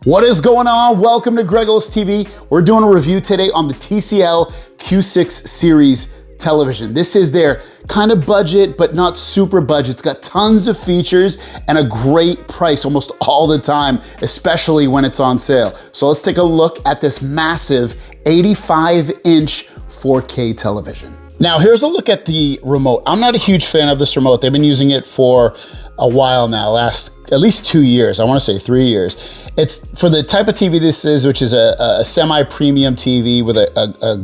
What is going on? Welcome to Gregos TV. We're doing a review today on the TCL Q6 series television. This is their kind of budget, but not super budget. It's got tons of features and a great price almost all the time, especially when it's on sale. So let's take a look at this massive 85-inch 4K television. Now here's a look at the remote. I'm not a huge fan of this remote. They've been using it for a while now, last at least 2 years. I wanna say 3 years. It's for the type of TV this is, which is a semi-premium TV with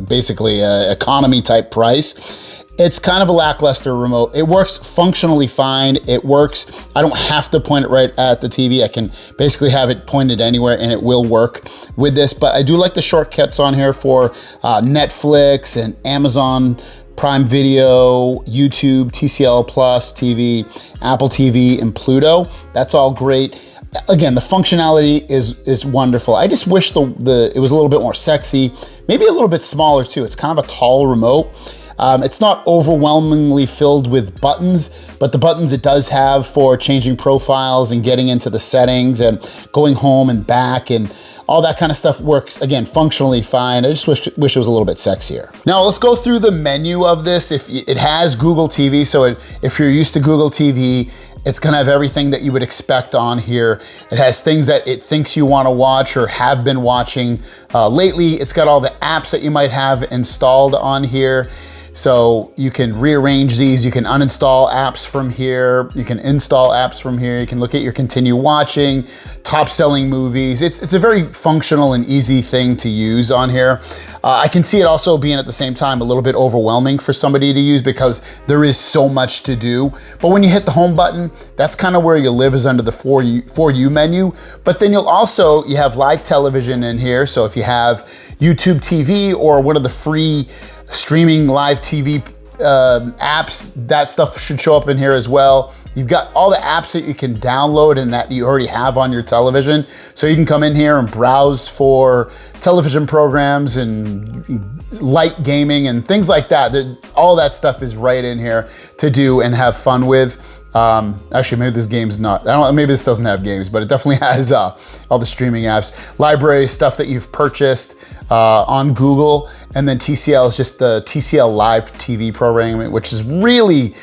basically a economy type price. It's kind of a lackluster remote. It works functionally fine. It works, I don't have to point it right at the TV. I can basically have it pointed anywhere and it will work with this, but I do like the shortcuts on here for Netflix and Amazon Prime Video, YouTube, TCL Plus TV, Apple TV, and Pluto. That's all great. Again, the functionality is wonderful. I just wish it was a little bit more sexy, maybe a little bit smaller too. It's kind of a tall remote. It's not overwhelmingly filled with buttons, but the buttons it does have for changing profiles and getting into the settings and going home and back and all that kind of stuff works, again, functionally fine. I just wish it was a little bit sexier. Now let's go through the menu of this. If it has Google TV, so if you're used to Google TV, it's gonna have everything that you would expect on here. It has things that it thinks you wanna watch or have been watching lately. It's got all the apps that you might have installed on here. So you can rearrange these, you can uninstall apps from here, you can install apps from here, you can look at your continue watching, top selling movies. It's a very functional and easy thing to use on here. I can see it also being at the same time a little bit overwhelming for somebody to use because there is so much to do. But when you hit the home button, that's kind of where you live, is under the For You menu. But then you have live television in here. So if you have YouTube TV or one of the free streaming live TV apps, that stuff should show up in here as well. You've got all the apps that you can download and that you already have on your television. So you can come in here and browse for television programs and light gaming and things like that. All that stuff is right in here to do and have fun with. Actually, maybe this game's not, maybe this doesn't have games, but it definitely has all the streaming apps, library stuff that you've purchased on Google, and then TCL is just the TCL live TV programming, which is really,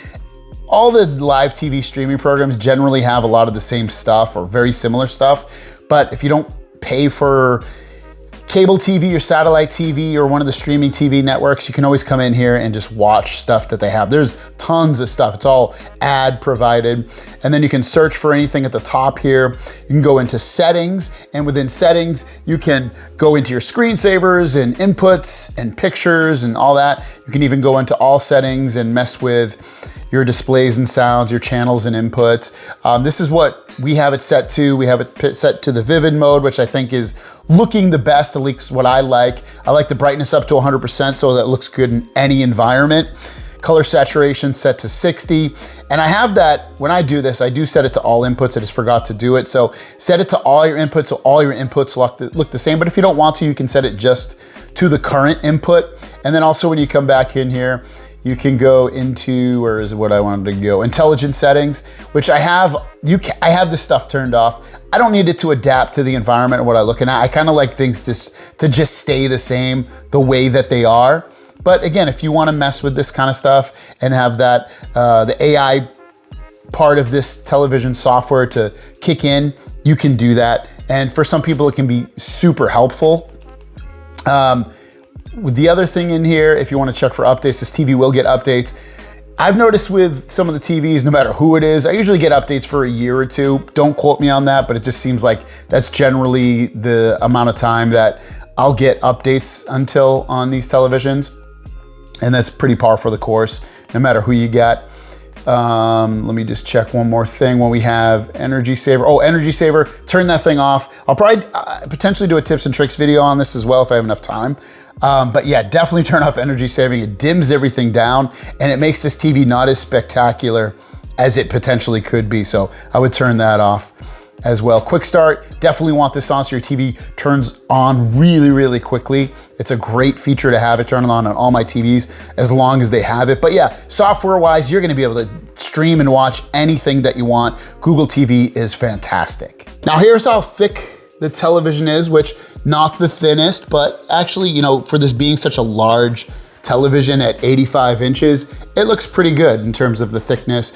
all the live TV streaming programs generally have a lot of the same stuff or very similar stuff. But if you don't pay for cable TV or satellite TV or one of the streaming TV networks, you can always come in here and just watch stuff that they have. There's tons of stuff. It's all ad provided. And then you can search for anything at the top here. You can go into settings, and within settings, you can go into your screensavers and inputs and pictures and all that. You can even go into all settings and mess with your displays and sounds, your channels and inputs. This is what we have it set to. We have it set to the vivid mode, which I think is looking the best, at least what I like. I like the brightness up to 100% so that it looks good in any environment. Color saturation set to 60. And I have that, when I do this, I do set it to all inputs. I just forgot to do it. So set it to all your inputs, so all your inputs look the same. But if you don't want to, you can set it just to the current input. And then also when you come back in here, you can go into, where is what I wanted to go? Intelligent settings, which I have this stuff turned off. I don't need it to adapt to the environment and what I'm looking at. I kind of like things to just stay the same, the way that they are. But again, if you want to mess with this kind of stuff and have that, the AI part of this television software to kick in, you can do that. And for some people, it can be super helpful. With the other thing in here, if you want to check for updates, this TV will get updates. I've noticed with some of the TVs, no matter who it is, I usually get updates for a year or two. Don't quote me on that, but it just seems like that's generally the amount of time that I'll get updates until on these televisions. And that's pretty par for the course, no matter who you get. Let me just check one more thing when we have energy saver. Oh, energy saver, turn that thing off. I'll probably potentially do a tips and tricks video on this as well if I have enough time. But yeah, definitely turn off energy saving. It dims everything down and it makes this TV not as spectacular as it potentially could be. So I would turn that off as well. Quick start, definitely want this on so your TV turns on really, really quickly. It's a great feature to have it turn on all my TVs as long as they have it. But yeah, software-wise, you're gonna be able to stream and watch anything that you want. Google TV is fantastic. Now here's how thick the television is, which not the thinnest, but actually, you know, for this being such a large television at 85 inches, it looks pretty good in terms of the thickness.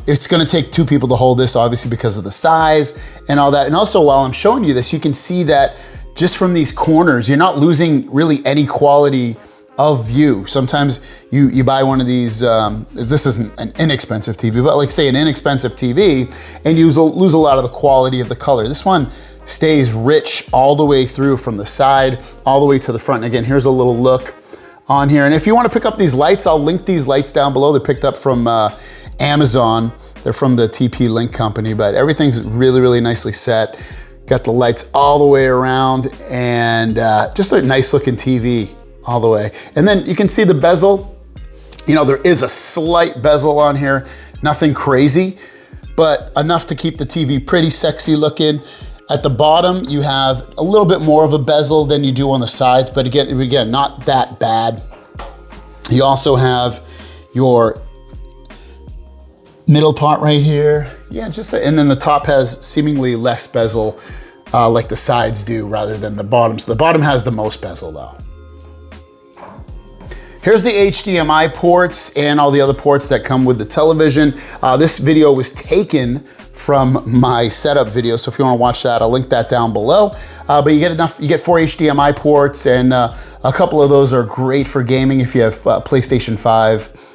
It's gonna take 2 people to hold this, obviously, because of the size and all that. And also, while I'm showing you this, you can see that just from these corners, you're not losing really any quality of view. Sometimes you buy one of these, this isn't an inexpensive TV, but like say an inexpensive TV, and you lose a lot of the quality of the color. This one stays rich all the way through, from the side all the way to the front. And again, here's a little look on here. And if you want to pick up these lights, I'll link these lights down below. They're picked up from Amazon. They're from the TP Link company, but everything's really, really nicely set. Got the lights all the way around, and just a nice looking TV all the way. And then you can see the bezel. You know, there is a slight bezel on here, nothing crazy, but enough to keep the TV pretty sexy looking. At the bottom, you have a little bit more of a bezel than you do on the sides, but again, not that bad. You also have your middle part right here. Yeah, and then the top has seemingly less bezel like the sides do rather than the bottom. So the bottom has the most bezel though. Here's the HDMI ports and all the other ports that come with the television. This video was taken from my setup video, so if you want to watch that, I'll link that down below. But you get 4 HDMI ports, and a couple of those are great for gaming if you have PlayStation 5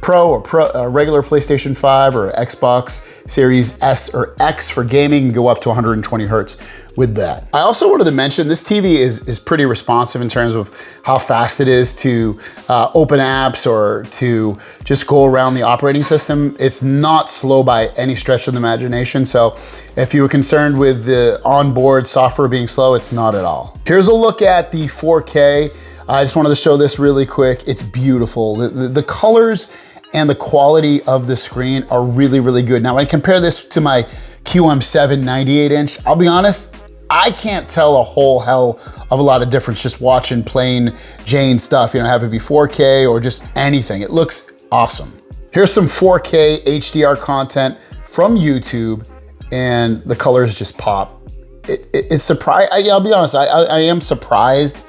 Pro or regular PlayStation 5 or Xbox Series S or X for gaming. You can go up to 120 hertz with that. I also wanted to mention this TV is pretty responsive in terms of how fast it is to open apps or to just go around the operating system. It's not slow by any stretch of the imagination. So if you were concerned with the onboard software being slow, it's not at all. Here's a look at the 4K. I just wanted to show this really quick. It's beautiful. The colors and the quality of the screen are really, really good. Now, when I compare this to my QM7 98 inch, I'll be honest, I can't tell a whole hell of a lot of difference just watching plain Jane stuff, you know, have it be 4K or just anything. It looks awesome. Here's some 4K HDR content from YouTube, and the colors just pop. It's surprising. I'll be honest, I am surprised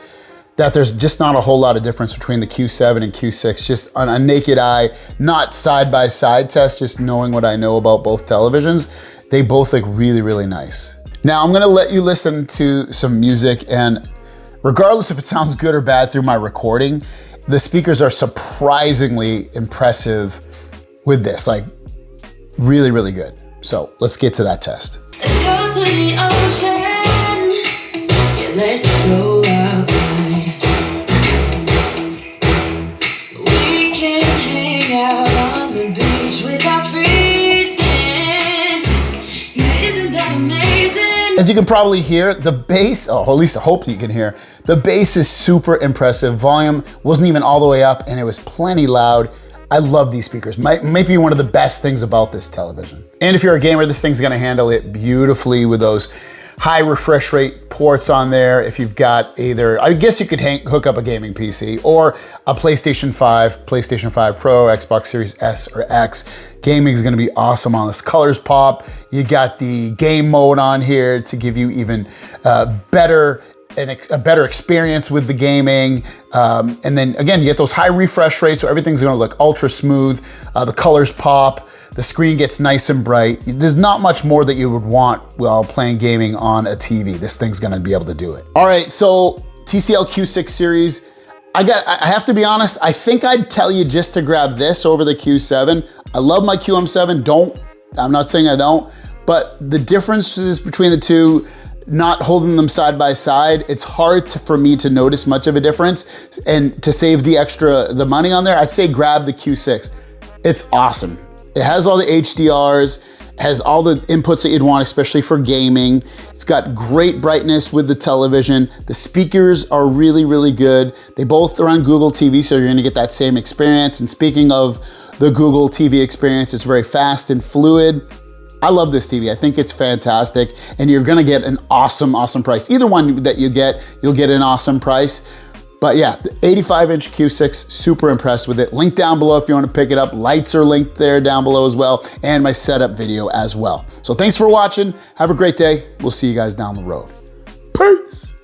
that there's just not a whole lot of difference between the Q7 and Q6, just on a naked eye, not side-by-side test, just knowing what I know about both televisions. They both look really, really nice. Now I'm gonna let you listen to some music, and regardless if it sounds good or bad through my recording, the speakers are surprisingly impressive with this, like really, really good. So let's get to that test. Let's go to the ocean. Yeah, let's go outside. We can hang out on the beach without freezing. Yeah, isn't that amazing? As you can probably hear, the bass, or at least I hope you can hear, the bass is super impressive. Volume wasn't even all the way up, and it was plenty loud. I love these speakers. Might be one of the best things about this television. And if you're a gamer, this thing's gonna handle it beautifully with those high refresh rate ports on there. If you've got either, I guess you could hook up a gaming PC or a PlayStation 5, PlayStation 5 Pro, Xbox Series S or X. Gaming is gonna be awesome on this. Colors pop. You got the game mode on here to give you even a better experience with the gaming. And then again, you get those high refresh rates, so everything's gonna look ultra smooth. The colors pop, the screen gets nice and bright. There's not much more that you would want while playing gaming on a TV. This thing's gonna be able to do it. All right, so TCL Q6 series. I have to be honest, I think I'd tell you just to grab this over the Q7. I love my QM7, I'm not saying I don't, but the differences between the two, not holding them side by side, it's hard for me to notice much of a difference. And to save the money on there, I'd say grab the Q6. It's awesome. It has all the HDRs, has all the inputs that you'd want, especially for gaming. It's got great brightness with the television. The speakers are really, really good. They both are on Google TV, so you're gonna get that same experience. And speaking of the Google TV experience, it's very fast and fluid. I love this TV. I think it's fantastic, and you're gonna get an awesome, awesome price. Either one that you get, you'll get an awesome price. But yeah, the 85-inch Q6, super impressed with it. Link down below if you want to pick it up. Lights are linked there down below as well, and my setup video as well. So thanks for watching. Have a great day. We'll see you guys down the road. Peace.